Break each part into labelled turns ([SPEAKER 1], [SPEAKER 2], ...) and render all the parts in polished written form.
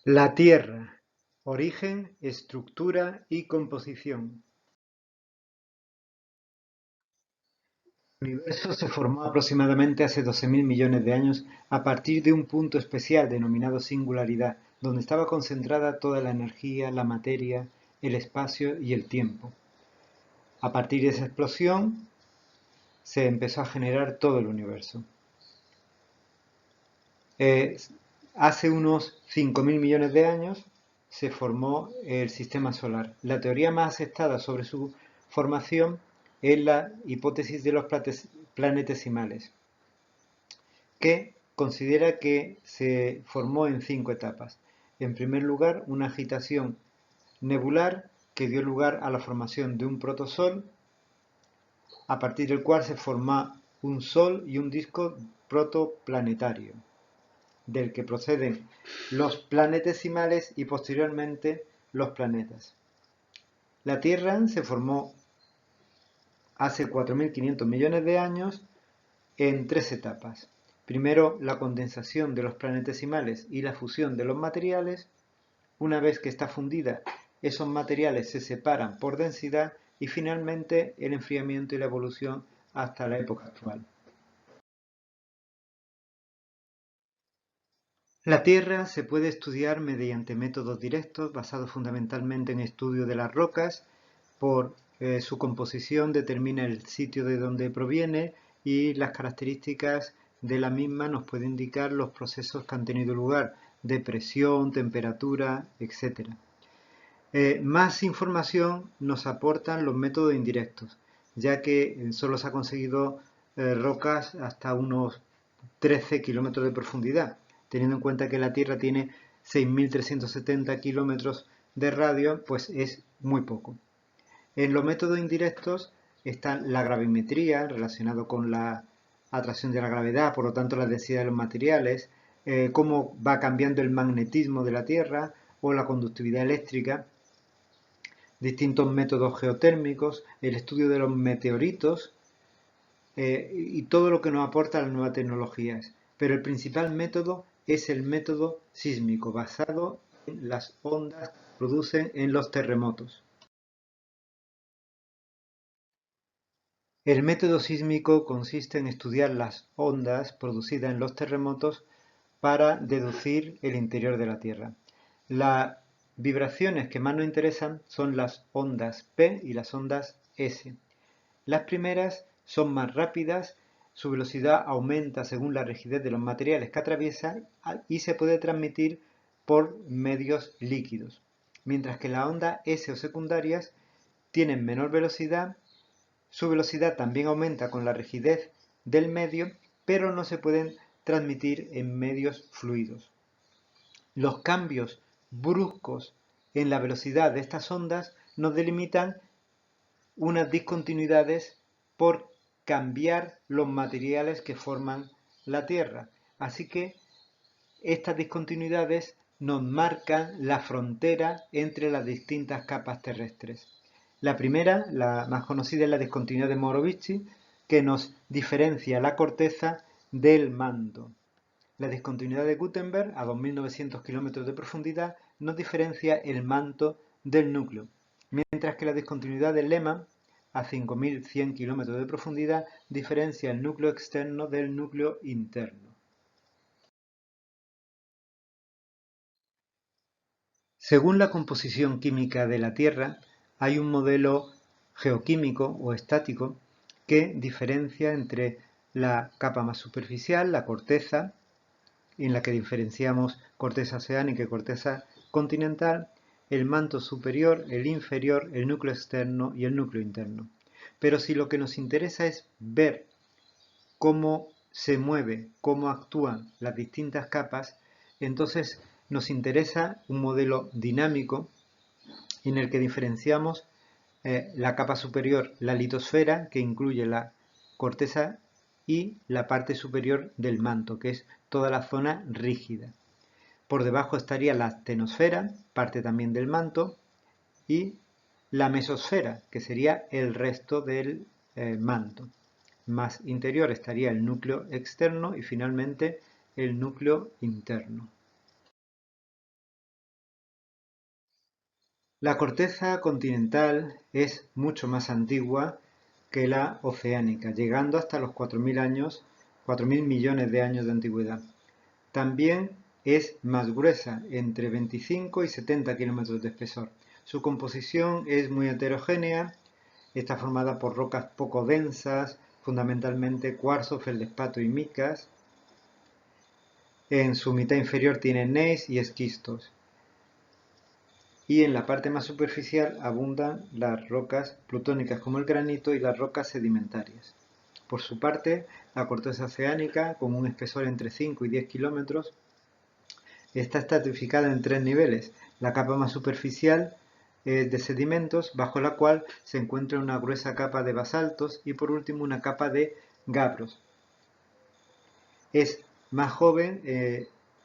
[SPEAKER 1] La Tierra: origen, estructura y composición. El universo se formó aproximadamente hace 12.000 millones de años a partir de un punto especial denominado singularidad, donde estaba concentrada toda la energía, la materia, el espacio y el tiempo. A partir de esa explosión se empezó a generar todo el universo. Eh, Hace unos 5.000 millones de años se formó el sistema solar. La teoría más aceptada sobre su formación es la hipótesis de los planetesimales, que considera que se formó en 5 etapas. En primer lugar, una agitación nebular que dio lugar a la formación de un protosol, a partir del cual se forma un sol y un disco protoplanetario, del que proceden los planetesimales y posteriormente los planetas. La Tierra se formó hace 4.500 millones de años en 3 etapas. Primero, la condensación de los planetesimales y la fusión de los materiales. Una vez que está fundida, esos materiales se separan por densidad y finalmente el enfriamiento y la evolución hasta la época actual. La Tierra se puede estudiar mediante métodos directos basados fundamentalmente en estudio de las rocas. Por su composición determina el sitio de donde proviene y las características de la misma nos puede indicar los procesos que han tenido lugar de presión, temperatura, etc. Más información nos aportan los métodos indirectos, ya que solo se ha conseguido rocas hasta unos 13 kilómetros de profundidad, teniendo en cuenta que la Tierra tiene 6.370 kilómetros de radio, pues es muy poco. En los métodos indirectos está la gravimetría, relacionado con la atracción de la gravedad, por lo tanto la densidad de los materiales, cómo va cambiando el magnetismo de la Tierra o la conductividad eléctrica, distintos métodos geotérmicos, el estudio de los meteoritos y todo lo que nos aporta las nuevas tecnologías. Pero el principal método es el método sísmico, basado en las ondas que se producen en los terremotos. El método sísmico consiste en estudiar las ondas producidas en los terremotos para deducir el interior de la Tierra. Las vibraciones que más nos interesan son las ondas P y las ondas S. Las primeras son más rápidas, su velocidad aumenta según la rigidez de los materiales que atraviesa y se puede transmitir por medios líquidos, mientras que las ondas S o secundarias tienen menor velocidad. Su velocidad también aumenta con la rigidez del medio, pero no se pueden transmitir en medios fluidos. Los cambios bruscos en la velocidad de estas ondas nos delimitan unas discontinuidades por cambiar los materiales que forman la Tierra. Así que estas discontinuidades nos marcan la frontera entre las distintas capas terrestres. La primera, la más conocida, es la discontinuidad de Morovici, que nos diferencia la corteza del manto. La discontinuidad de Gutenberg, a 2.900 kilómetros de profundidad, nos diferencia el manto del núcleo, mientras que la discontinuidad de Lehmann, a 5.100 kilómetros de profundidad, diferencia el núcleo externo del núcleo interno. Según la composición química de la Tierra, hay un modelo geoquímico o estático que diferencia entre la capa más superficial, la corteza, en la que diferenciamos corteza oceánica y corteza continental, el manto superior, el inferior, el núcleo externo y el núcleo interno. Pero si lo que nos interesa es ver cómo se mueve, cómo actúan las distintas capas, entonces nos interesa un modelo dinámico en el que diferenciamos la capa superior, la litosfera, que incluye la corteza, y la parte superior del manto, que es toda la zona rígida. Por debajo estaría la actinosfera, parte también del manto, y la mesosfera, que sería el resto del manto. Más interior estaría el núcleo externo y finalmente el núcleo interno. La corteza continental es mucho más antigua que la oceánica, llegando hasta los 4.000 millones de años de antigüedad. También es más gruesa, entre 25 y 70 kilómetros de espesor. Su composición es muy heterogénea, está formada por rocas poco densas, fundamentalmente cuarzo, feldespato y micas. En su mitad inferior tiene gneiss y esquistos. Y en la parte más superficial abundan las rocas plutónicas como el granito y las rocas sedimentarias. Por su parte, la corteza oceánica, con un espesor entre 5 y 10 kilómetros, está estratificada en tres niveles. La capa más superficial es de sedimentos, bajo la cual se encuentra una gruesa capa de basaltos y por último una capa de gabros. Es más joven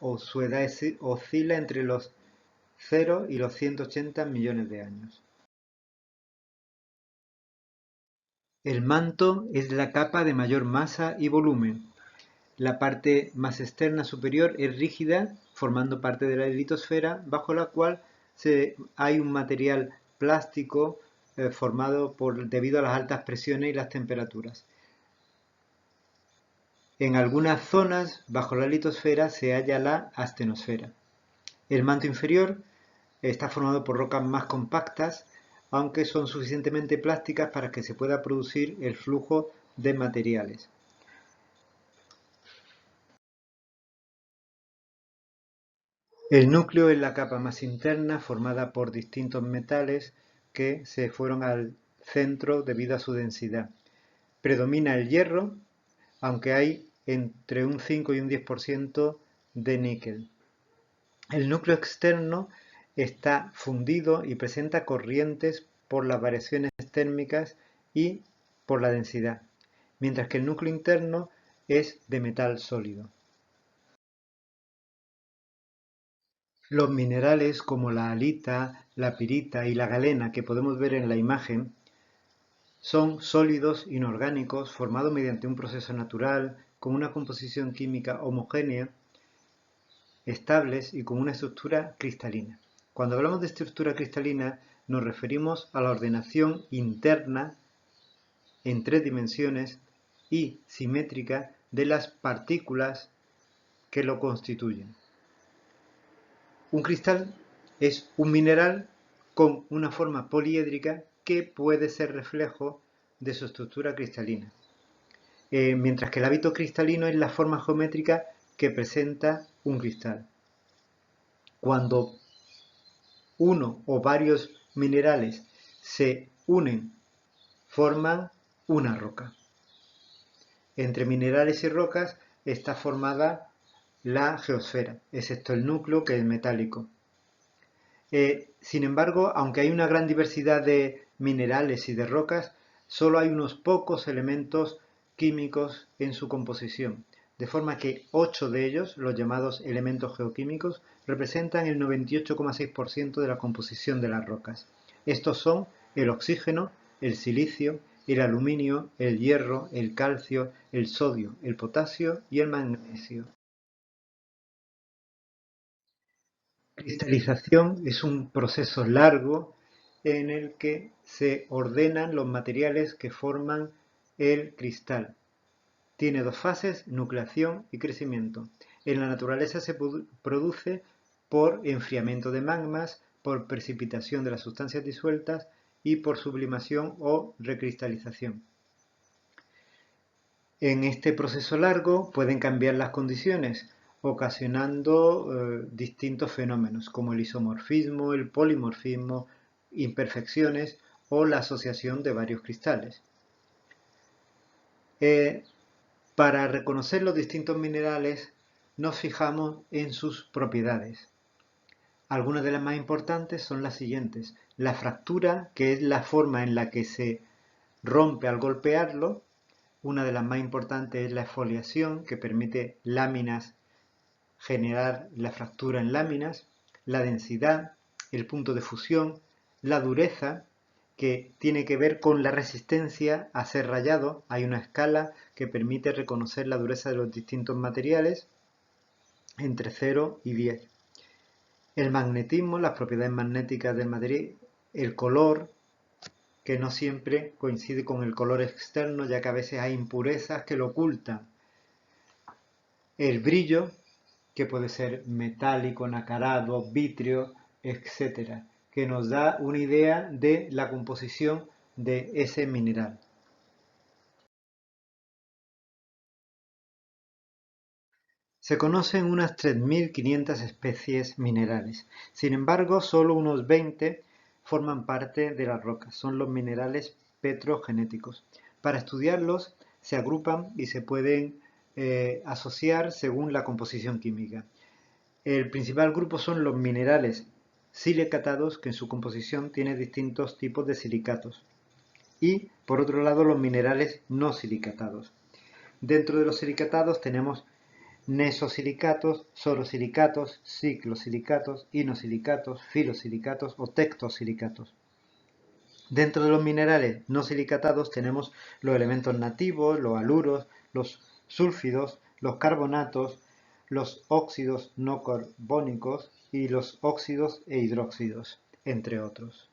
[SPEAKER 1] o su edad oscila entre los 0 y los 180 millones de años. El manto es la capa de mayor masa y volumen. La parte más externa superior es rígida, formando parte de la litosfera, bajo la cual hay un material plástico formado debido a las altas presiones y las temperaturas. En algunas zonas, bajo la litosfera, se halla la astenosfera. El manto inferior está formado por rocas más compactas, aunque son suficientemente plásticas para que se pueda producir el flujo de materiales. El núcleo es la capa más interna formada por distintos metales que se fueron al centro debido a su densidad. Predomina el hierro, aunque hay entre un 5 y un 10% de níquel. El núcleo externo está fundido y presenta corrientes por las variaciones térmicas y por la densidad, mientras que el núcleo interno es de metal sólido. Los minerales como la halita, la pirita y la galena que podemos ver en la imagen son sólidos inorgánicos formados mediante un proceso natural con una composición química homogénea, estables y con una estructura cristalina. Cuando hablamos de estructura cristalina nos referimos a la ordenación interna en tres dimensiones y simétrica de las partículas que lo constituyen. Un cristal es un mineral con una forma poliédrica que puede ser reflejo de su estructura cristalina, mientras que el hábito cristalino es la forma geométrica que presenta un cristal. Cuando uno o varios minerales se unen, forman una roca. Entre minerales y rocas está formada la geosfera, excepto el núcleo que es metálico. Sin embargo, aunque hay una gran diversidad de minerales y de rocas, solo hay unos pocos elementos químicos en su composición, de forma que 8 de ellos, los llamados elementos geoquímicos, representan el 98,6% de la composición de las rocas. Estos son el oxígeno, el silicio, el aluminio, el hierro, el calcio, el sodio, el potasio y el magnesio. Cristalización es un proceso largo en el que se ordenan los materiales que forman el cristal. Tiene dos fases, nucleación y crecimiento. En la naturaleza se produce por enfriamiento de magmas, por precipitación de las sustancias disueltas y por sublimación o recristalización. En este proceso largo pueden cambiar las condiciones, ocasionando distintos fenómenos como el isomorfismo, el polimorfismo, imperfecciones o la asociación de varios cristales. Para reconocer los distintos minerales nos fijamos en sus propiedades. Algunas de las más importantes son las siguientes. La fractura, que es la forma en la que se rompe al golpearlo. Una de las más importantes es la exfoliación, que permite generar la fractura en láminas, la densidad, el punto de fusión, la dureza, que tiene que ver con la resistencia a ser rayado. Hay una escala que permite reconocer la dureza de los distintos materiales entre 0 y 10. El magnetismo, las propiedades magnéticas del el color, que no siempre coincide con el color externo, ya que a veces hay impurezas que lo ocultan. El brillo, que puede ser metálico, nacarado, vítreo, etcétera, que nos da una idea de la composición de ese mineral. Se conocen unas 3.500 especies minerales. Sin embargo, solo unos 20 forman parte de las rocas. Son los minerales petrogenéticos. Para estudiarlos se agrupan y se pueden asociar según la composición química. El principal grupo son los minerales silicatados, que en su composición tienen distintos tipos de silicatos. Y, por otro lado, los minerales no silicatados. Dentro de los silicatados tenemos nesosilicatos, sorosilicatos, ciclosilicatos, inosilicatos, filosilicatos o tectosilicatos. Dentro de los minerales no silicatados tenemos los elementos nativos, los haluros, los sulfidos, los carbonatos, los óxidos no carbónicos y los óxidos e hidróxidos, entre otros.